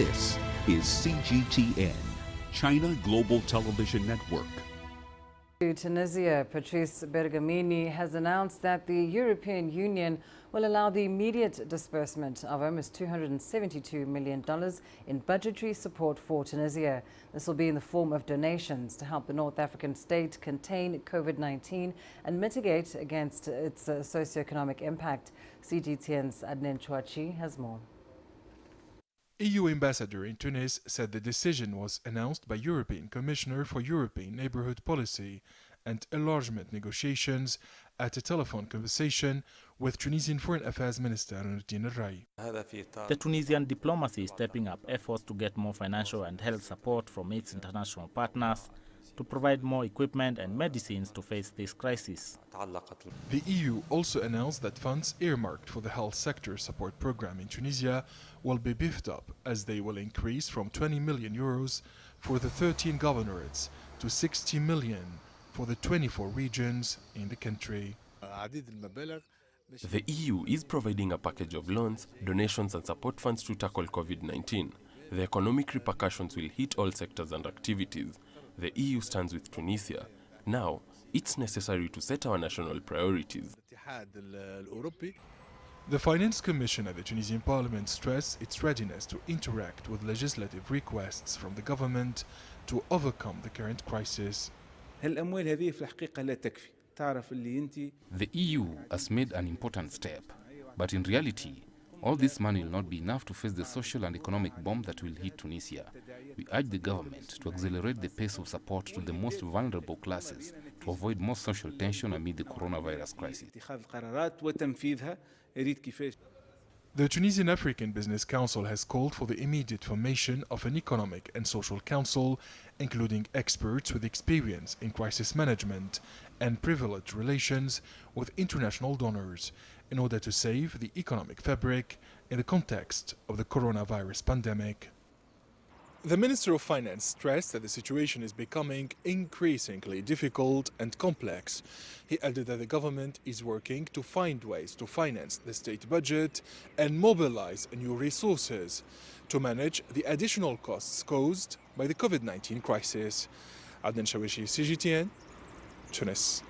This is CGTN, China Global Television Network. Tunisia, Patrice Bergamini has announced that the European Union will allow the immediate disbursement of almost $272 million in budgetary support for Tunisia. This will be in the form of donations to help the North African state contain COVID-19 and mitigate against its socioeconomic impact. CGTN's Adnan Chouachi has more. EU ambassador in Tunis said the decision was announced by European Commissioner for European Neighbourhood Policy and Enlargement negotiations at a telephone conversation with Tunisian Foreign Affairs Minister Nuruddin al-Rai. The Tunisian diplomacy is stepping up efforts to get more financial and health support from its international partners to provide more equipment and medicines to face this crisis. The EU also announced that funds earmarked for the health sector support program in Tunisia will be beefed up, as they will increase from 20 million euros for the 13 governorates to 60 million for the 24 regions in the country. The EU is providing a package of loans, donations and support funds to tackle COVID-19. The economic repercussions will hit all sectors and activities. The EU stands with Tunisia. Now, it's necessary to set our national priorities. The Finance Commission at the Tunisian Parliament stressed its readiness to interact with legislative requests from the government to overcome the current crisis. The EU has made an important step, but in reality, all this money will not be enough to face the social and economic bomb that will hit Tunisia. We urge the government to accelerate the pace of support to the most vulnerable classes to avoid more social tension amid the coronavirus crisis. The Tunisian African Business Council has called for the immediate formation of an economic and social council, including experts with experience in crisis management and privileged relations with international donors, in order to save the economic fabric in the context of the coronavirus pandemic. The Minister of Finance stressed that the situation is becoming increasingly difficult and complex. He added that the government is working to find ways to finance the state budget and mobilize new resources to manage the additional costs caused by the COVID-19 crisis. Adnan Chouachi, CGTN, Tunis.